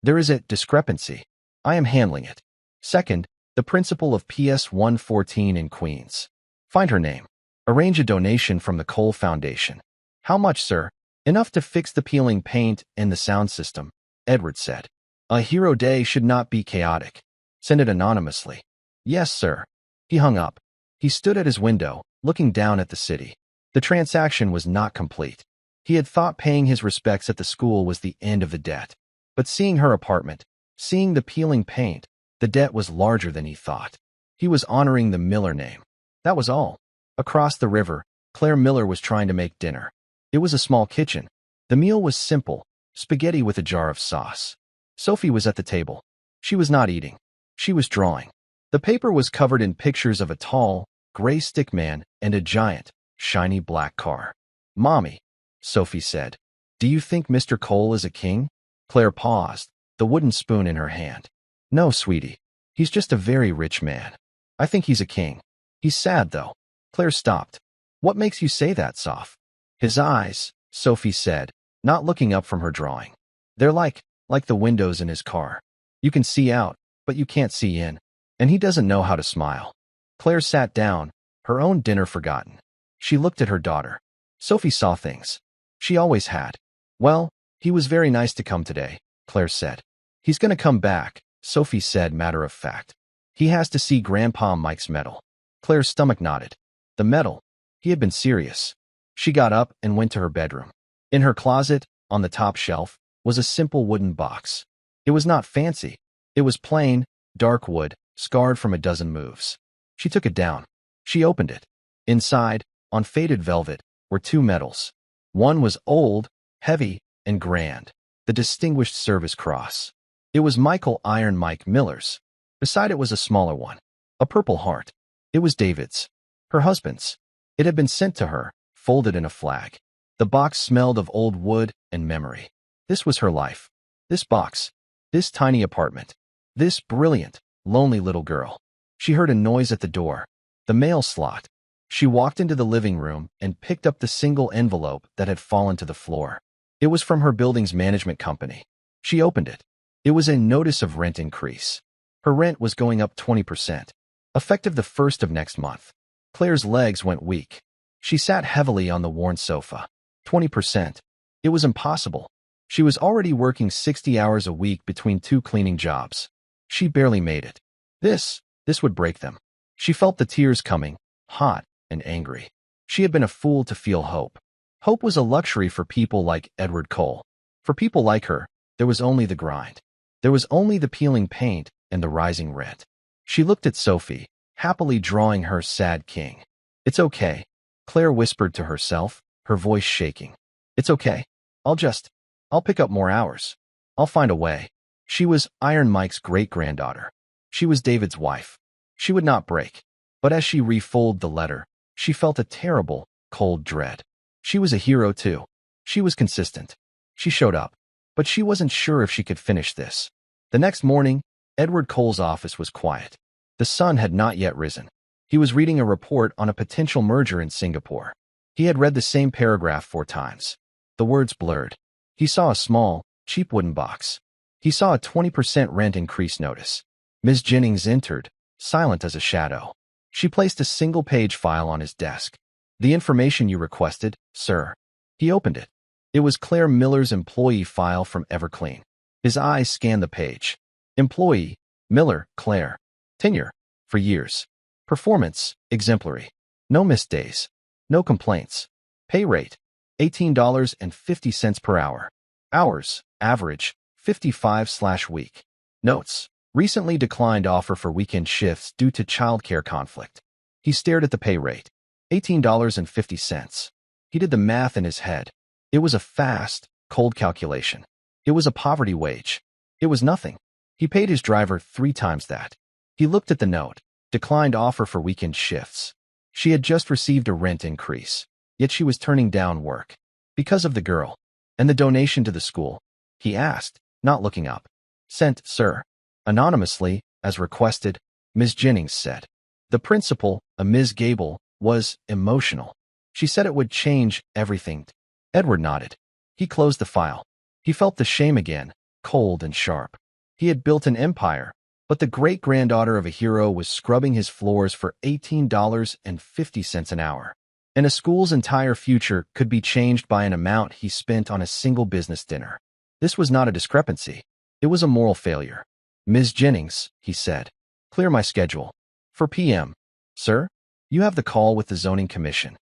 There is a discrepancy. I am handling it. Second, the principal of PS 114 in Queens. Find her name. Arrange a donation from the Cole Foundation. How much, sir? Enough to fix the peeling paint and the sound system, Edward said. A hero day should not be chaotic. Send it anonymously. Yes, sir. He hung up. He stood at his window, looking down at the city. The transaction was not complete. He had thought paying his respects at the school was the end of the debt. But seeing her apartment, seeing the peeling paint, the debt was larger than he thought. He was honoring the Miller name. That was all. Across the river, Claire Miller was trying to make dinner. It was a small kitchen. The meal was simple, spaghetti with a jar of sauce. Sophie was at the table. She was not eating. She was drawing. The paper was covered in pictures of a tall, gray stick man and a giant, shiny black car. Mommy, Sophie said, do you think Mr. Cole is a king? Claire paused, the wooden spoon in her hand. No, sweetie. He's just a very rich man. I think he's a king. He's sad, though. Claire stopped. What makes you say that, Soph? His eyes, Sophie said, not looking up from her drawing. They're like the windows in his car. You can see out, but you can't see in. And he doesn't know how to smile. Claire sat down, her own dinner forgotten. She looked at her daughter. Sophie saw things. She always had. Well, he was very nice to come today, Claire said. He's going to come back, Sophie said matter of fact. He has to see Grandpa Mike's medal. Claire's stomach nodded. The medal. He had been serious. She got up and went to her bedroom. In her closet, on the top shelf, was a simple wooden box. It was not fancy. It was plain, dark wood, scarred from a dozen moves. She took it down. She opened it. Inside, on faded velvet, were 2 medals. One was old, heavy, and grand. the Distinguished Service Cross. It was Michael Iron Mike Miller's. Beside it was a smaller one, a Purple Heart. It was David's, her husband's. It had been sent to her, folded in a flag. The box smelled of old wood and memory. This was her life. This box. This tiny apartment. This brilliant, lonely little girl. She heard a noise at the door. The mail slot. She walked into the living room and picked up the single envelope that had fallen to the floor. It was from her building's management company. She opened it. It was a notice of rent increase. Her rent was going up 20%, effective the 1st of next month. Claire's legs went weak. She sat heavily on the worn sofa. 20%. It was impossible. She was already working 60 hours a week between 2 cleaning jobs. She barely made it. This would break them. She felt the tears coming, hot and angry. She had been a fool to feel hope. Hope was a luxury for people like Edward Cole. For people like her, there was only the grind. There was only the peeling paint and the rising rent. She looked at Sophie, happily drawing her sad king. It's okay, Claire whispered to herself, her voice shaking. It's okay. I'll pick up more hours. I'll find a way. She was Iron Mike's great-granddaughter. She was David's wife. She would not break. But as she refolded the letter, she felt a terrible, cold dread. She was a hero too. She was consistent. She showed up. But she wasn't sure if she could finish this. The next morning, Edward Cole's office was quiet. The sun had not yet risen. He was reading a report on a potential merger in Singapore. He had read the same paragraph 4 times. The words blurred. He saw a small, cheap wooden box. He saw a 20% rent increase notice. Ms. Jennings entered, silent as a shadow. She placed a single-page file on his desk. The information you requested, sir. He opened it. It was Claire Miller's employee file from Everclean. His eyes scanned the page. Employee, Miller, Claire. Tenure, for years. Performance, exemplary. No missed days. No complaints. Pay rate, $18.50 per hour. Hours, average, 55/week. Notes, recently declined offer for weekend shifts due to childcare conflict. He stared at the pay rate, $18.50. He did the math in his head. It was a fast, cold calculation. It was a poverty wage. It was nothing. He paid his driver 3 times that. He looked at the note, declined offer for weekend shifts. She had just received a rent increase, yet she was turning down work. Because of the girl. And the donation to the school. He asked, not looking up. Sent, sir. Anonymously, as requested, Ms. Jennings said. The principal, a Ms. Gable, was emotional. She said it would change everything. Edward nodded. He closed the file. He felt the shame again, cold and sharp. He had built an empire, but the great-granddaughter of a hero was scrubbing his floors for $18.50 an hour. And a school's entire future could be changed by an amount he spent on a single business dinner. This was not a discrepancy. It was a moral failure. Ms. Jennings, he said, clear my schedule. For PM. Sir, you have the call with the zoning commission.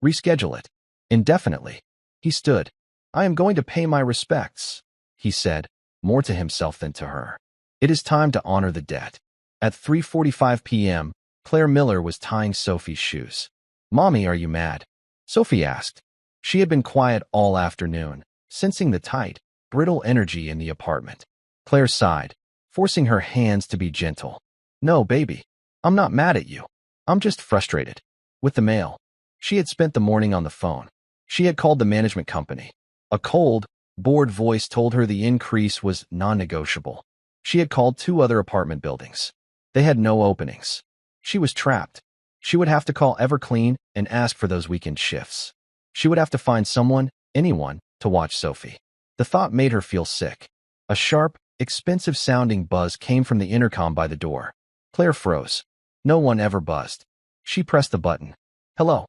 Reschedule it. Indefinitely. He stood. I am going to pay my respects, he said, more to himself than to her. It is time to honor the debt. At 3:45 p.m., Claire Miller was tying Sophie's shoes. Mommy, are you mad? Sophie asked. She had been quiet all afternoon, sensing the tight, brittle energy in the apartment. Claire sighed, forcing her hands to be gentle. No, baby. I'm not mad at you. I'm just frustrated. With the mail. She had spent the morning on the phone. She had called the management company. A cold, bored voice told her the increase was non-negotiable. She had called 2 other apartment buildings. They had no openings. She was trapped. She would have to call Everclean and ask for those weekend shifts. She would have to find someone, anyone, to watch Sophie. The thought made her feel sick. A sharp, expensive-sounding buzz came from the intercom by the door. Claire froze. No one ever buzzed. She pressed the button. Hello.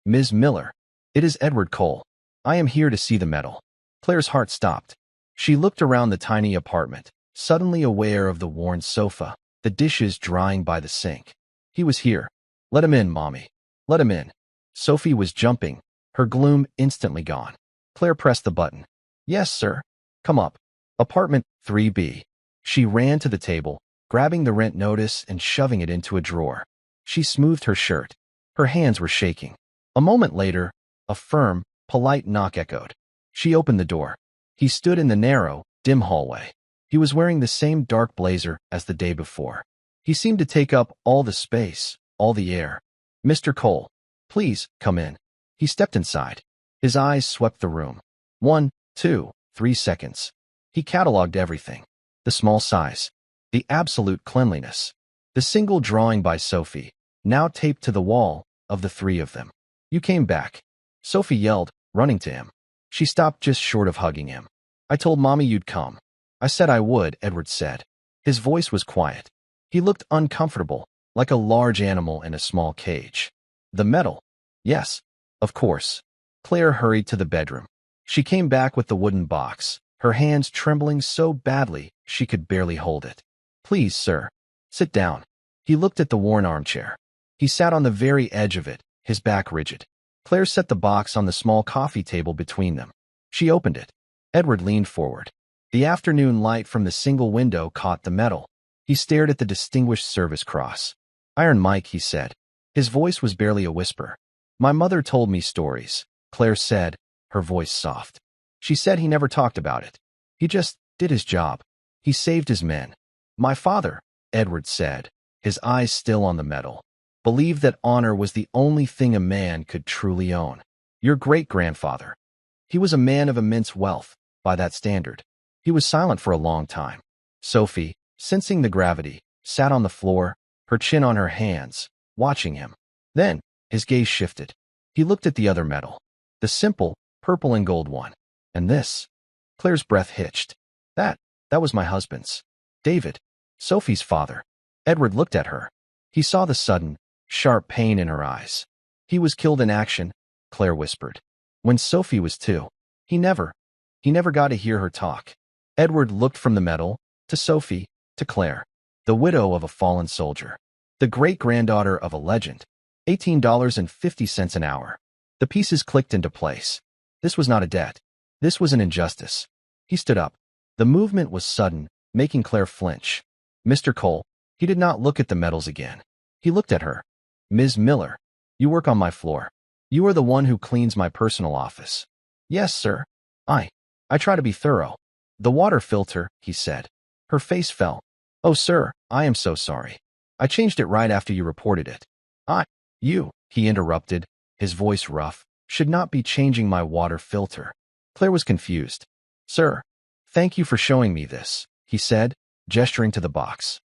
Ms. Miller. It is Edward Cole. I am here to see the medal. Claire's heart stopped. She looked around the tiny apartment, suddenly aware of the worn sofa, the dishes drying by the sink. He was here. Let him in, Mommy. Let him in. Sophie was jumping, her gloom instantly gone. Claire pressed the button. Yes, sir. Come up. Apartment 3B. She ran to the table, grabbing the rent notice and shoving it into a drawer. She smoothed her shirt. Her hands were shaking. A moment later, a firm, polite knock echoed. She opened the door. He stood in the narrow, dim hallway. He was wearing the same dark blazer as the day before. He seemed to take up all the space, all the air. "Mr. Cole, please, come in." He stepped inside. His eyes swept the room. 1, 2, 3 seconds. He cataloged everything. The small size. The absolute cleanliness. The single drawing by Sophie, now taped to the wall, of the three of them. "You came back," Sophie yelled, running to him. She stopped just short of hugging him. "I told Mommy you'd come." "I said I would," Edward said. His voice was quiet. He looked uncomfortable, like a large animal in a small cage. "The medal?" "Yes, of course." Claire hurried to the bedroom. She came back with the wooden box, her hands trembling so badly she could barely hold it. "Please, sir, sit down." He looked at the worn armchair. He sat on the very edge of it, his back rigid. Claire set the box on the small coffee table between them. She opened it. Edward leaned forward. The afternoon light from the single window caught the medal. He stared at the Distinguished Service Cross. "Iron Mike," he said. His voice was barely a whisper. "My mother told me stories," Claire said, her voice soft. "She said he never talked about it. He just did his job. He saved his men. My father," Edward said, his eyes still on the medal, "believed that honor was the only thing a man could truly own. Your great-grandfather. He was a man of immense wealth, by that standard." He was silent for a long time. Sophie, sensing the gravity, sat on the floor, her chin on her hands, watching him. Then, his gaze shifted. He looked at the other medal, the simple, purple and gold one. "And this?" Claire's breath hitched. That was my husband's. David, Sophie's father." Edward looked at her. He saw the sudden, sharp pain in her eyes. "He was killed in action," Claire whispered. "When Sophie was 2. He never got to hear her talk." Edward looked from the medal, to Sophie, to Claire, the widow of a fallen soldier, the great-granddaughter of a legend. $18.50 an hour. The pieces clicked into place. This was not a debt. This was an injustice. He stood up. The movement was sudden, making Claire flinch. "Mr. Cole." He did not look at the medals again. He looked at her. "Ms. Miller, you work on my floor. You are the one who cleans my personal office." "Yes, sir. I try to be thorough." "The water filter," he said. Her face fell. "Oh, sir, I am so sorry. I changed it right after you reported it." You," he interrupted, his voice rough, "should not be changing my water filter." Claire was confused. "Sir, thank you for showing me this," he said, gesturing to the box.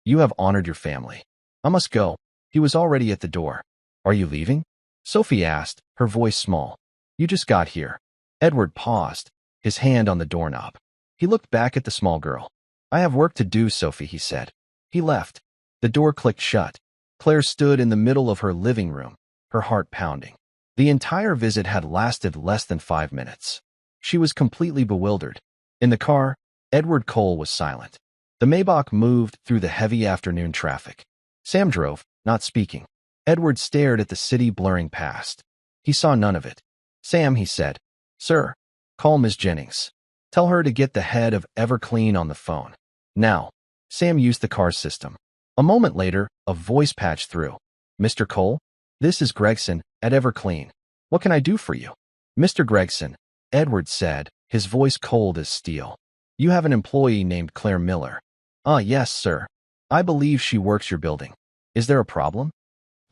You have honored your family. I must go." He was already at the door. "Are you leaving?" Sophie asked, her voice small. "You just got here." Edward paused, his hand on the doorknob. He looked back at the small girl. "I have work to do, Sophie," he said. He left. The door clicked shut. Claire stood in the middle of her living room, her heart pounding. The entire visit had lasted less than 5 minutes. She was completely bewildered. In the car, Edward Cole was silent. The Maybach moved through the heavy afternoon traffic. Sam drove, not speaking. Edward stared at the city blurring past. He saw none of it. "Sam," he said. "Sir, call Ms. Jennings. Tell her to get the head of Everclean on the phone. Now." Sam used the car system. A moment later, a voice patched through. "Mr. Cole? This is Gregson, at Everclean. What can I do for you?" "Mr. Gregson," Edward said, his voice cold as steel. "You have an employee named Claire Miller." Yes, sir. I believe she works your building. Is there a problem?"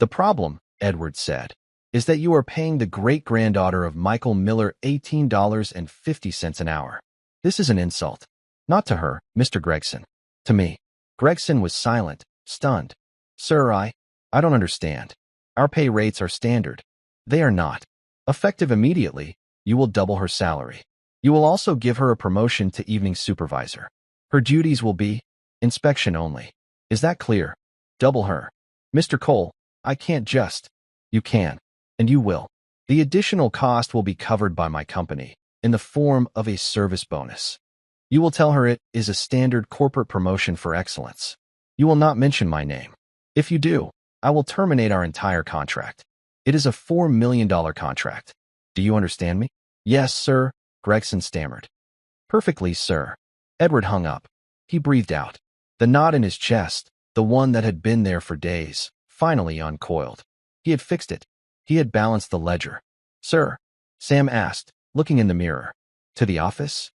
"The problem," Edward said, "is that you are paying the great-granddaughter of Michael Miller $18.50 an hour. This is an insult. Not to her, Mr. Gregson. To me." Gregson was silent, stunned. "Sir, I don't understand. Our pay rates are standard." "They are not. Effective immediately, you will double her salary. You will also give her a promotion to evening supervisor. Her duties will be inspection only. Is that clear? Double her." "Mr. Cole, I can't just." "You can, and you will. The additional cost will be covered by my company, in the form of a service bonus. You will tell her it is a standard corporate promotion for excellence. You will not mention my name. If you do, I will terminate our entire contract. It is a $4 million contract. Do you understand me?" "Yes, sir," Gregson stammered. "Perfectly, sir." Edward hung up. He breathed out. The knot in his chest, the one that had been there for days, finally uncoiled. He had fixed it. He had balanced the ledger. "Sir?" Sam asked, looking in the mirror. To the office?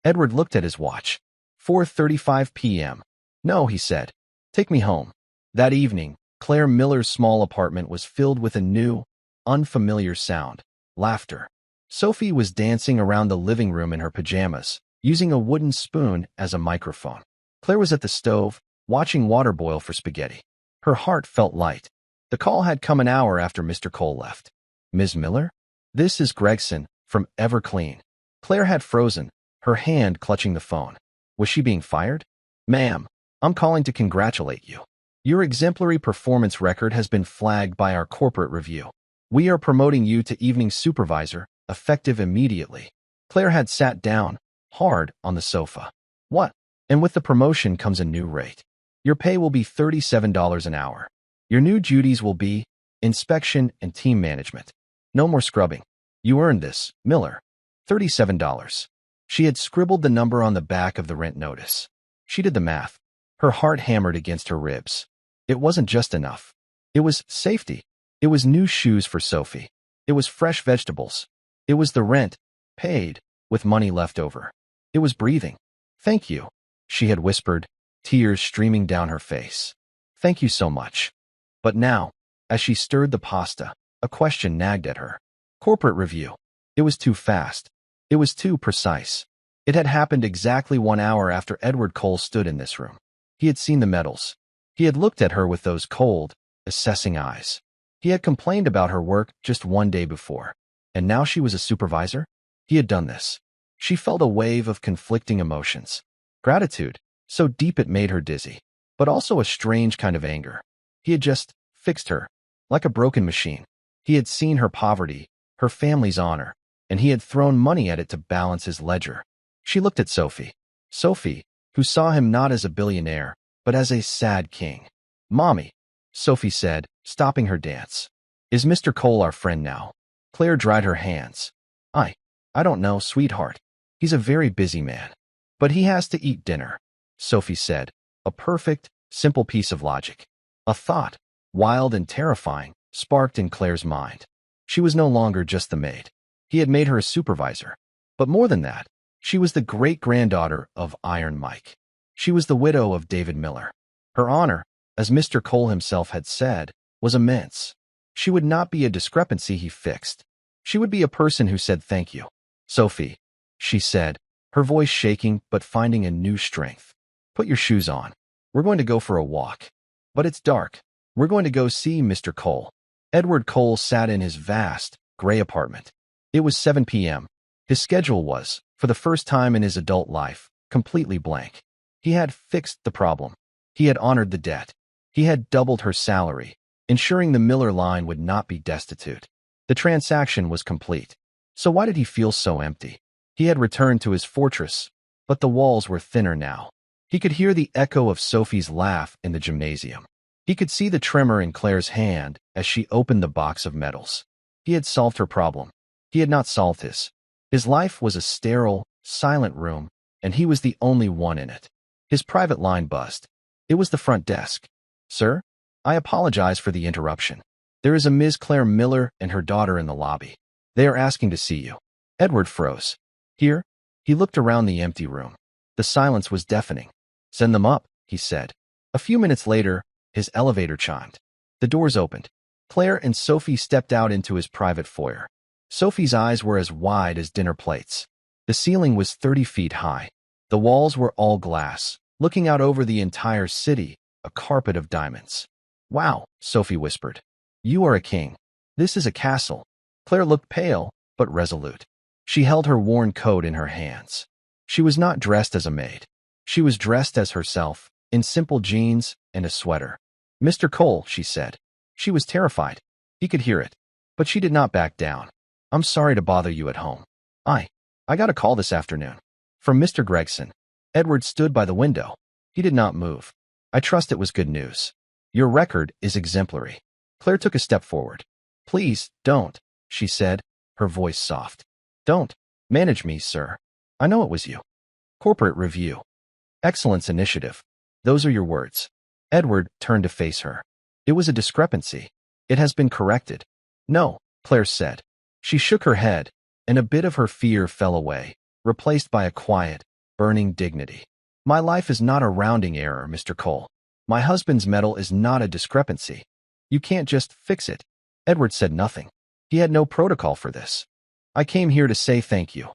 Edward looked at his watch. 4:35 p.m. No, he said. Take me home. That evening, Claire Miller's small apartment was filled with a new, unfamiliar sound: laughter. Sophie was dancing around the living room in her pajamas, using a wooden spoon as a microphone. Claire was at the stove, watching water boil for spaghetti. Her heart felt light. The call had come an hour after Mr. Cole left. Ms. Miller? This is Gregson, from Everclean. Claire had frozen, her hand clutching the phone. Was she being fired? Ma'am, I'm calling to congratulate you. Your exemplary performance record has been flagged by our corporate review. We are promoting you to evening supervisor, effective immediately. Claire had sat down, hard, on the sofa. What? And with the promotion comes a new rate. Your pay will be $37 an hour. Your new duties will be inspection and team management. No more scrubbing. You earned this, Miller. $37. She had scribbled the number on the back of the rent notice. She did the math. Her heart hammered against her ribs. It wasn't just enough. It was safety. It was new shoes for Sophie. It was fresh vegetables. It was the rent, paid, with money left over. It was breathing. Thank you, she had whispered, tears streaming down her face. Thank you so much. But now, as she stirred the pasta, a question nagged at her. Corporate review. It was too fast. It was too precise. It had happened exactly 1 hour after Edward Cole stood in this room. He had seen the medals. He had looked at her with those cold, assessing eyes. He had complained about her work just 1 day before. And now she was a supervisor? He had done this. She felt a wave of conflicting emotions. Gratitude, so deep it made her dizzy. But also a strange kind of anger. He had just fixed her, like a broken machine. He had seen her poverty, her family's honor, and he had thrown money at it to balance his ledger. She looked at Sophie. Sophie, who saw him not as a billionaire, but as a sad king. Mommy, Sophie said, stopping her dance. Is Mr. Cole our friend now? Claire dried her hands. I don't know, sweetheart. He's a very busy man. But he has to eat dinner, Sophie said, a perfect, simple piece of logic. A thought, wild and terrifying, sparked in Claire's mind. She was no longer just the maid. He had made her a supervisor. But more than that, she was the great-granddaughter of Iron Mike. She was the widow of David Miller. Her honor, as Mr. Cole himself had said, was immense. She would not be a discrepancy he fixed. She would be a person who said thank you. Sophie, she said, her voice shaking but finding a new strength. Put your shoes on. We're going to go for a walk. But it's dark. We're going to go see Mr. Cole. Edward Cole sat in his vast, gray apartment. It was 7 p.m. His schedule was, for the first time in his adult life, completely blank. He had fixed the problem. He had honored the debt. He had doubled her salary, ensuring the Miller line would not be destitute. The transaction was complete. So why did he feel so empty? He had returned to his fortress, but the walls were thinner now. He could hear the echo of Sophie's laugh in the gymnasium. He could see the tremor in Claire's hand as she opened the box of medals. He had solved her problem. He had not solved his. His life was a sterile, silent room, and he was the only one in it. His private line buzzed. It was the front desk. Sir, I apologize for the interruption. There is a Ms. Claire Miller and her daughter in the lobby. They are asking to see you. Edward froze. Here? He looked around the empty room. The silence was deafening. Send them up, he said. A few minutes later, his elevator chimed. The doors opened. Claire and Sophie stepped out into his private foyer. Sophie's eyes were as wide as dinner plates. The ceiling was 30 feet high. The walls were all glass, looking out over the entire city, a carpet of diamonds. Wow, Sophie whispered. You are a king. This is a castle. Claire looked pale, but resolute. She held her worn coat in her hands. She was not dressed as a maid. She was dressed as herself, in simple jeans and a sweater. Mr. Cole, she said. She was terrified. He could hear it. But she did not back down. I'm sorry to bother you at home. I got a call this afternoon. From Mr. Gregson. Edward stood by the window. He did not move. I trust it was good news. Your record is exemplary. Claire took a step forward. Please, don't, she said, her voice soft. Don't manage me, sir. I know it was you. Corporate review. Excellence initiative. Those are your words. Edward turned to face her. It was a discrepancy. It has been corrected. No, Claire said. She shook her head, and a bit of her fear fell away. replaced by a quiet, burning dignity. My life is not a rounding error, Mr. Cole. My husband's medal is not a discrepancy. You can't just fix it. Edward said nothing. He had no protocol for this. I came here to say thank you,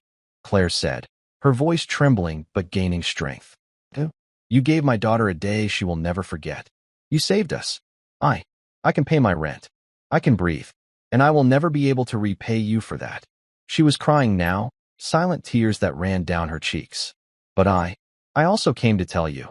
Claire said, her voice trembling but gaining strength. You gave my daughter a day she will never forget. You saved us. I can pay my rent. I can breathe. And I will never be able to repay you for that. She was crying now, silent tears that ran down her cheeks. But I also came to tell you.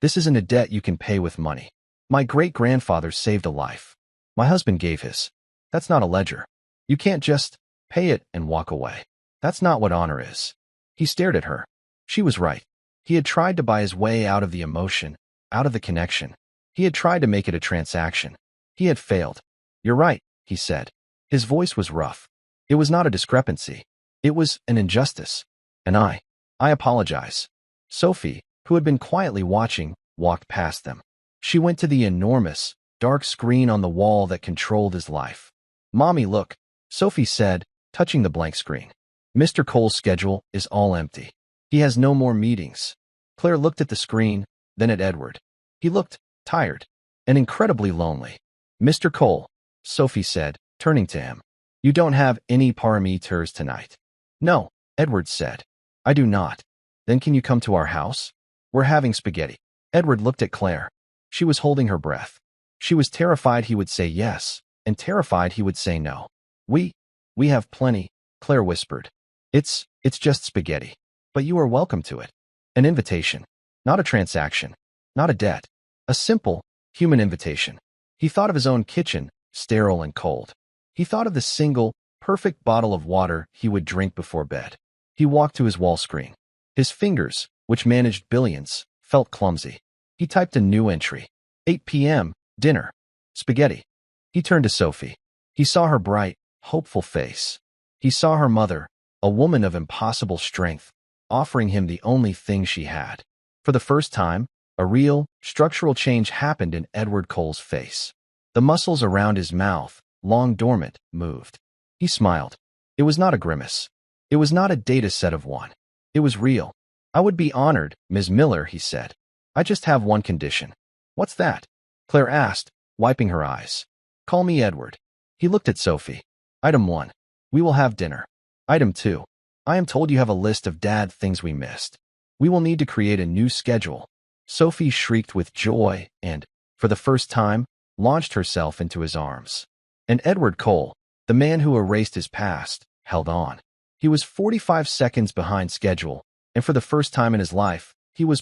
This isn't a debt you can pay with money. My great-grandfather saved a life. My husband gave his. That's not a ledger. You can't just pay it and walk away. That's not what honor is. He stared at her. She was right. He had tried to buy his way out of the emotion, out of the connection. He had tried to make it a transaction. He had failed. You're right, he said. His voice was rough. It was not a discrepancy. It was an injustice. And I apologize. Sophie, who had been quietly watching, walked past them. She went to the enormous, dark screen on the wall that controlled his life. Mommy, look, Sophie said, touching the blank screen. Mr. Cole's schedule is all empty. He has no more meetings. Claire looked at the screen, then at Edward. He looked tired and incredibly lonely. Mr. Cole, Sophie said, turning to him. You don't have any parameters tonight. No, Edward said. I do not. Then can you come to our house? We're having spaghetti. Edward looked at Claire. She was holding her breath. She was terrified he would say yes, and terrified he would say no. We have plenty, Claire whispered. It's just spaghetti. But you are welcome to it. An invitation. Not a transaction. Not a debt. A simple, human invitation. He thought of his own kitchen, sterile and cold. He thought of the single, perfect bottle of water he would drink before bed. He walked to his wall screen. His fingers, which managed billions, felt clumsy. He typed a new entry. 8 p.m., dinner. Spaghetti. He turned to Sophie. He saw her bright, hopeful face. He saw her mother, a woman of impossible strength, offering him the only thing she had. For the first time, a real, structural change happened in Edward Cole's face. The muscles around his mouth, long dormant, moved. He smiled. It was not a grimace. It was not a data set of one. It was real. I would be honored, Ms. Miller, he said. I just have one condition. What's that? Claire asked, wiping her eyes. Call me Edward. He looked at Sophie. Item 1. We will have dinner. Item 2. I am told you have a list of dad things we missed. We will need to create a new schedule. Sophie shrieked with joy and, for the first time, launched herself into his arms. And Edward Cole, the man who erased his past, held on. He was 45 seconds behind schedule, and for the first time in his life, he was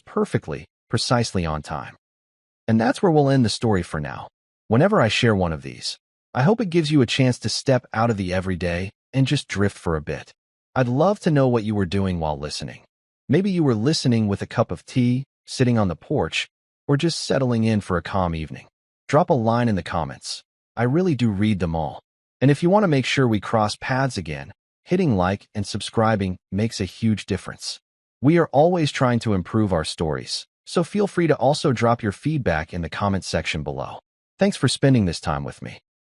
precisely on time. And that's where we'll end the story for now. Whenever I share one of these, I hope it gives you a chance to step out of the everyday and just drift for a bit. I'd love to know what you were doing while listening. Maybe you were listening with a cup of tea, sitting on the porch, or just settling in for a calm evening. Drop a line in the comments. I really do read them all. And if you want to make sure we cross paths again, hitting like and subscribing makes a huge difference. We are always trying to improve our stories, so feel free to also drop your feedback in the comment section below. Thanks for spending this time with me.